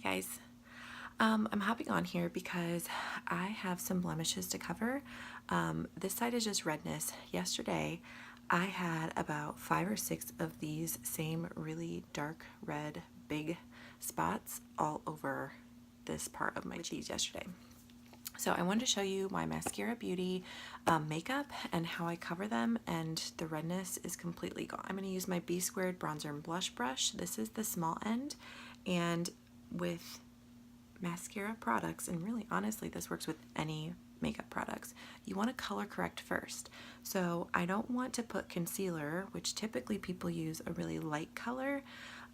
Hi guys. I'm hopping on here because I have some blemishes to cover. This side is just redness. Yesterday I had about 5 or 6 of these same really dark red big spots all over this part of my cheeks yesterday. So I wanted to show you my Maskcara Beauty makeup and how I cover them, and the redness is completely gone. I'm going to use my B Squared bronzer and blush brush. This is the small end, and with mascara products, and really honestly this works with any makeup products, you want to color correct first. So I don't want to put concealer, which typically people use a really light color.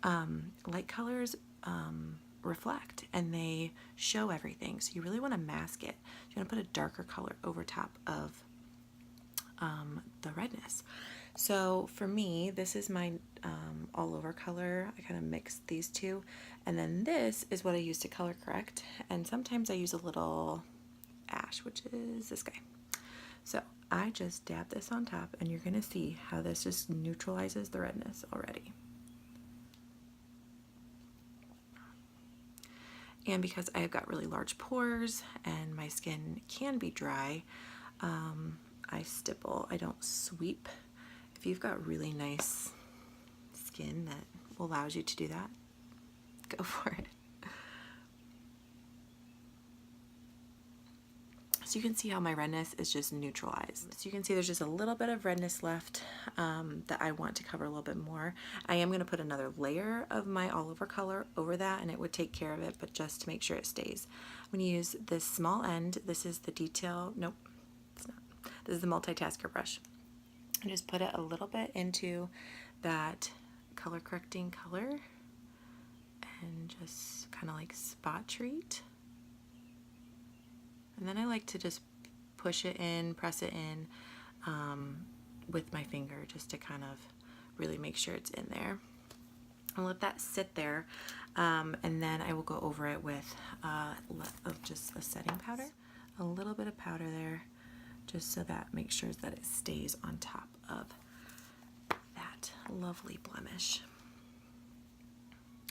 Light colors reflect and they show everything, so you really want to mask it. You want to put a darker color over top of the redness. So for me, this is my all over color. I kind of mixed these two, and then this is what I use to color correct, and sometimes I use a little ash, which is this guy. So I just dab this on top, and you're gonna see how this just neutralizes the redness already. And because I've got really large pores and my skin can be dry, I stipple, I don't sweep. If you've got really nice skin that allows you to do that, go for it. So you can see how my redness is just neutralized. So you can see there's just a little bit of redness left that I want to cover a little bit more. I am going to put another layer of my all over color over that, and it would take care of it, but just to make sure it stays. I'm going to use this small end. This is the detail, nope, it's not. This is the multitasker brush. And just put it a little bit into that color correcting color and just kind of like spot treat. And then I like to just push it in, press it in with my finger just to kind of really make sure it's in there. I'll let that sit there, and then I will go over it with just a setting powder. A little bit of powder there, just so that makes sure that it stays on top of that lovely blemish.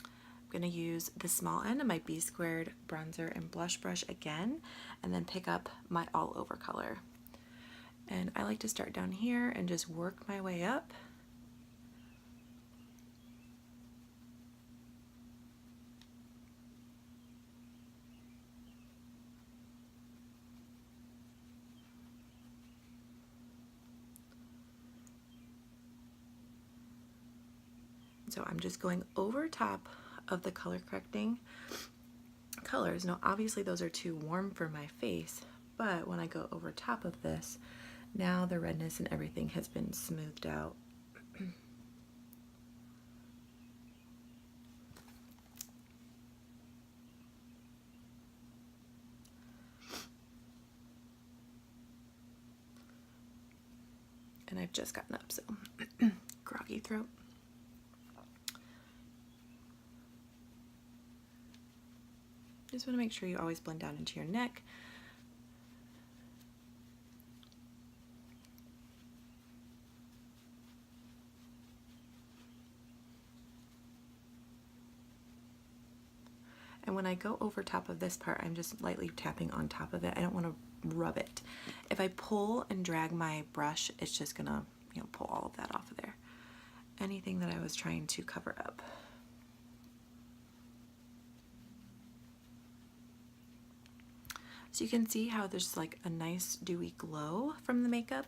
I'm going to use the small end of my B Squared bronzer and blush brush again, and then pick up my all over color. And I like to start down here and just work my way up. So I'm just going over top of the color correcting colors. Now obviously those are too warm for my face, but when I go over top of this, now the redness and everything has been smoothed out. And I've just gotten up, so groggy throat. Just want to make sure you always blend down into your neck. And when I go over top of this part, I'm just lightly tapping on top of it. I don't want to rub it. If I pull and drag my brush, it's just gonna, pull all of that off of there. Anything that I was trying to cover up. So you can see how there's like a nice dewy glow from the makeup.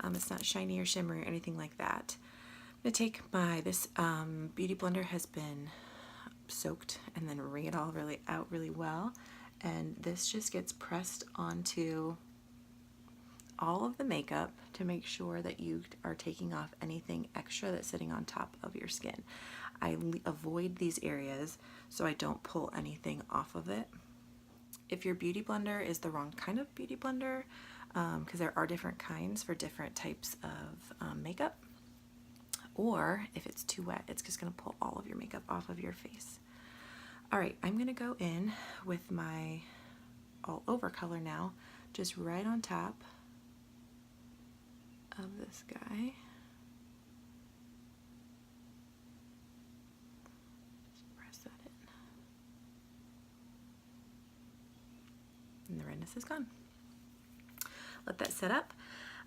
It's not shiny or shimmery or anything like that. I'm gonna take this beauty blender has been soaked and then wring it all out really well, and this just gets pressed onto all of the makeup to make sure that you are taking off anything extra that's sitting on top of your skin. I avoid these areas so I don't pull anything off of it. If your beauty blender is the wrong kind of beauty blender, because there are different kinds for different types of makeup, or if it's too wet, it's just going to pull all of your makeup off of your face. All right, I'm going to go in with my all over color now, just right on top of this guy. Just press that in. and the redness is gone. Let that set up.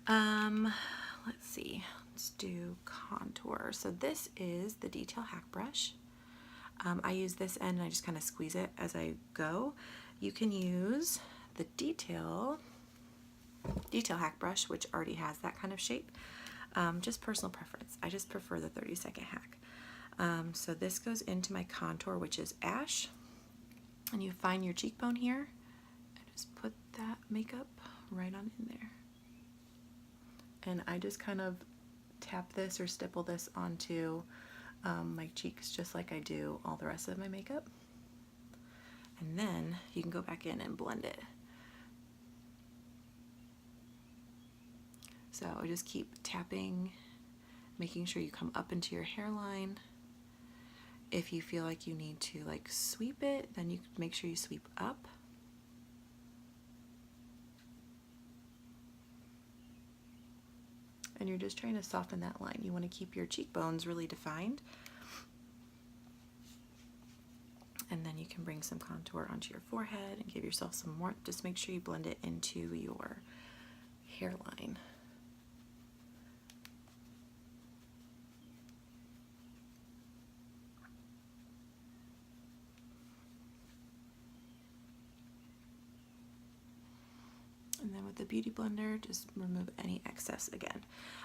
Let's see, let's do contour. So this is the Detail Hack Brush. I use this end and I just kind of squeeze it as I go. You can use the Detail Hack Brush, which already has that kind of shape. Just personal preference. I just prefer the 30-second hack. So this goes into my contour, which is ash. And you find your cheekbone here and just put that makeup right on in there. And I just kind of tap this or stipple this onto my cheeks just like I do all the rest of my makeup. And then you can go back in and blend it. So I just keep tapping, making sure you come up into your hairline. If you feel like you need to like sweep it, then you make sure you sweep up. And you're just trying to soften that line. You want to keep your cheekbones really defined. And then you can bring some contour onto your forehead and give yourself some warmth. Just make sure you blend it into your hairline. And then with the Beauty Blender, just remove any excess again.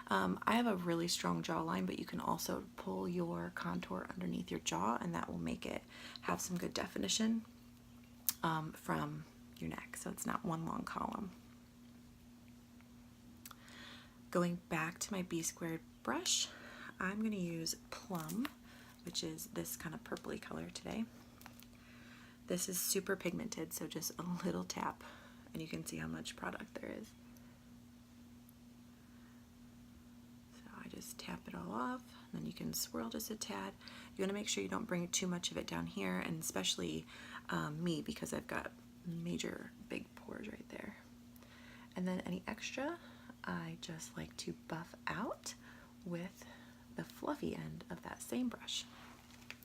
I have a really strong jawline, but you can also pull your contour underneath your jaw, and that will make it have some good definition from your neck, so it's not one long column. Going back to my B-squared brush, I'm going to use Plum, which is this kind of purpley color today. This is super pigmented, so just a little tap and you can see how much product there is. So I just tap it all off, and then you can swirl just a tad. You want to make sure you don't bring too much of it down here, and especially me, because I've got major big pores right there. And then any extra, I just like to buff out with the fluffy end of that same brush.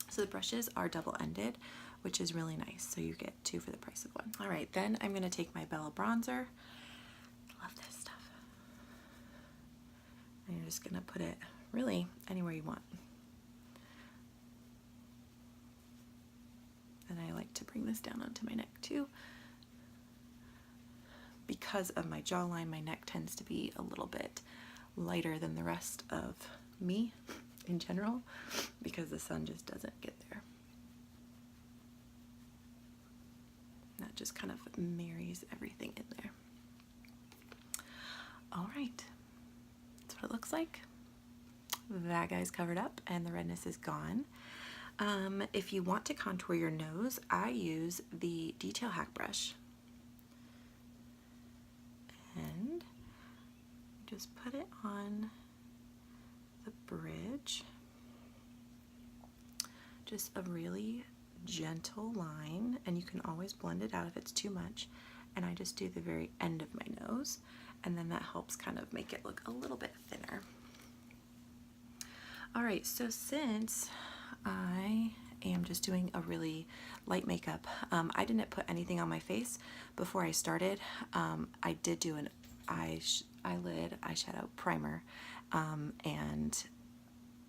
So the brushes are double-ended, which is really nice. So you get two for the price of one. All right, then I'm gonna take my Bella bronzer. Love this stuff. And you're just gonna put it really anywhere you want. And I like to bring this down onto my neck too. Because of my jawline, my neck tends to be a little bit lighter than the rest of me in general, because the sun just doesn't get there. That just kind of marries everything in there. All right, that's what it looks like. That guy's covered up and the redness is gone. If you want to contour your nose, I use the Detail Hack Brush. And just put it on the bridge. Just a really gentle line, and you can always blend it out if it's too much. And I just do the very end of my nose, and then that helps kind of make it look a little bit thinner. All right, so since I am just doing a really light makeup, I didn't put anything on my face before I started. I did do an eyelid eyeshadow primer and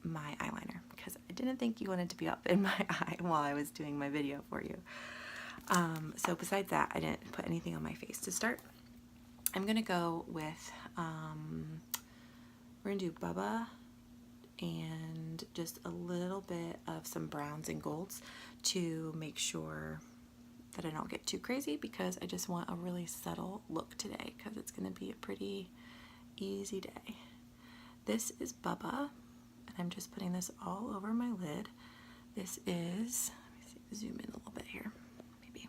my eyeliner, because I didn't think you wanted to be up in my eye while I was doing my video for you. So besides that, I didn't put anything on my face. To start, I'm gonna go with we're gonna do Bubba and just a little bit of some browns and golds to make sure that I don't get too crazy, because I just want a really subtle look today, because it's going to be a pretty easy day. This is Bubba, and I'm just putting this all over my lid. This is, let me see, zoom in a little bit here, maybe.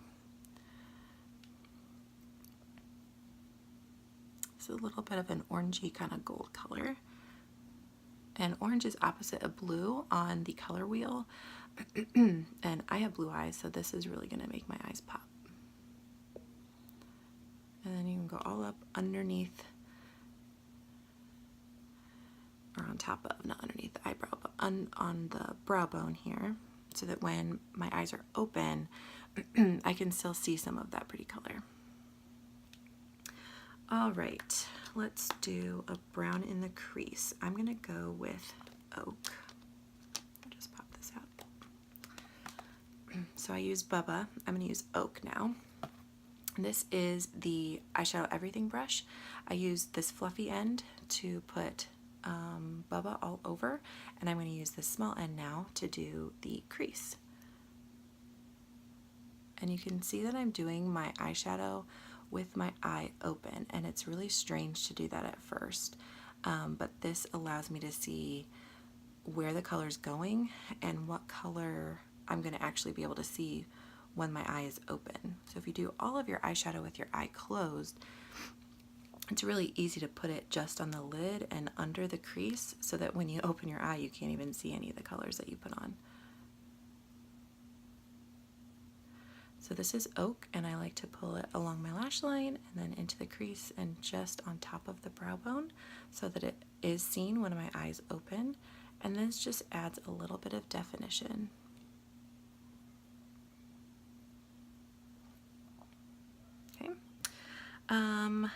It's a little bit of an orangey kind of gold color. And orange is opposite of blue on the color wheel. And I have blue eyes, so this is really going to make my eyes pop. And then you can go all up underneath, or on top of, not underneath the eyebrow, but on the brow bone here, so that when my eyes are open, I can still see some of that pretty color. All right, let's do a brown in the crease. I'm gonna go with Oak. I'll just pop this out. So I use Bubba. I'm gonna use Oak now. This is the eyeshadow everything brush. I use this fluffy end to put Bubba all over, and I'm going to use this small end now to do the crease. And you can see that I'm doing my eyeshadow with my eye open, and it's really strange to do that at first, but this allows me to see where the color is going and what color I'm going to actually be able to see when my eye is open. So if you do all of your eyeshadow with your eye closed, it's really easy to put it just on the lid and under the crease so that when you open your eye, you can't even see any of the colors that you put on. So this is Oak, and I like to pull it along my lash line and then into the crease and just on top of the brow bone so that it is seen when my eyes open, and this just adds a little bit of definition. Okay. I'm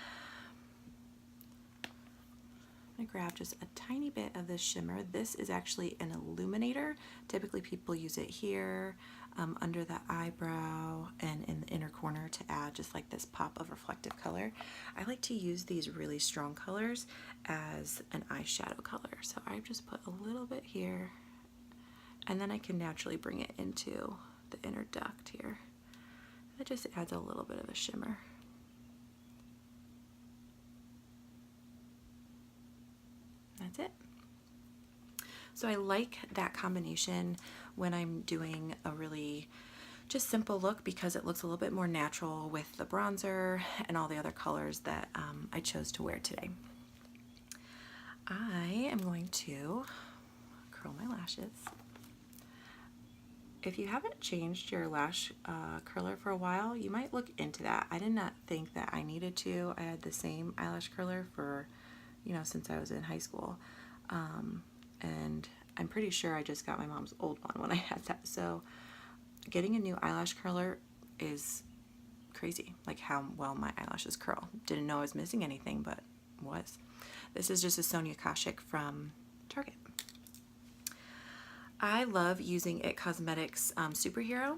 going to grab just a tiny bit of this shimmer. This is actually an illuminator. Typically people use it here, under the eyebrow and in the inner corner to add just like this pop of reflective color. I like to use these really strong colors as an eyeshadow color. So I just put a little bit here, and then I can naturally bring it into the inner duct here. That just adds a little bit of a shimmer. That's it. So I like that combination when I'm doing a really just simple look because it looks a little bit more natural with the bronzer and all the other colors that I chose to wear today. I am going to curl my lashes. If you haven't changed your lash curler for a while, you might look into that. I did not think that I needed to. I had the same eyelash curler for, since I was in high school. And I'm pretty sure I just got my mom's old one when I had that. So getting a new eyelash curler is crazy, like how well my eyelashes curl. Didn't know I was missing anything, but was. This is just a Sonia Kashuk from Target. I love using It Cosmetics Superhero.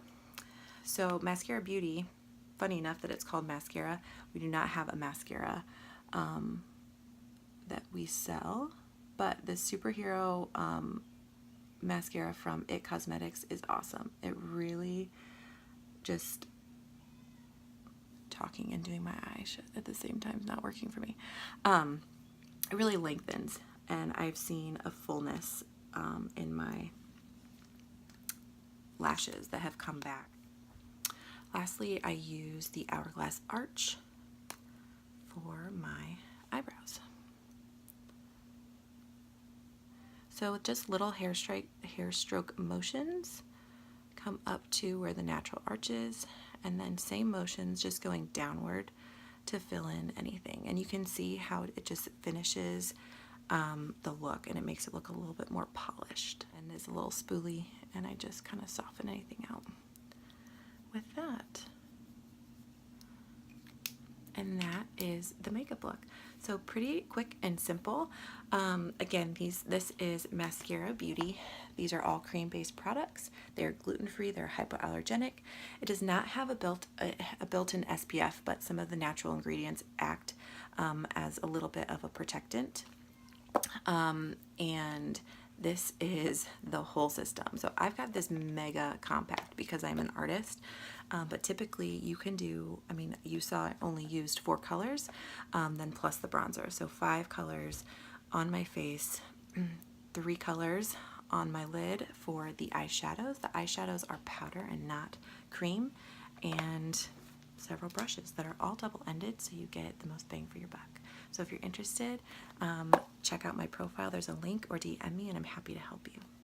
So Maskcara Beauty, funny enough that it's called mascara. We do not have a mascara that we sell, but the Superhero mascara from It Cosmetics is awesome. It really just, talking and doing my eyes at the same time is not working for me. It really lengthens, and I've seen a fullness in my lashes that have come back. Lastly, I use the Hourglass Arch for my eyebrows. So with just little hair stroke motions, come up to where the natural arch is, and then same motions just going downward to fill in anything. And you can see how it just finishes the look, and it makes it look a little bit more polished and is a little spoolie, and I just kind of soften anything out with that. And that is the makeup look. So pretty quick and simple. Again, this is Maskcara Beauty. These are all cream-based products. They're gluten-free, they're hypoallergenic. It does not have a built-in SPF, but some of the natural ingredients act as a little bit of a protectant. And this is the whole system. So I've got this mega compact because I'm an artist, but typically you can do, you saw I only used 4 colors, then plus the bronzer. So 5 colors on my face, 3 colors on my lid for the eyeshadows. The eyeshadows are powder and not cream, and several brushes that are all double-ended so you get the most bang for your buck. So if you're interested, check out my profile. There's a link, or DM me and I'm happy to help you.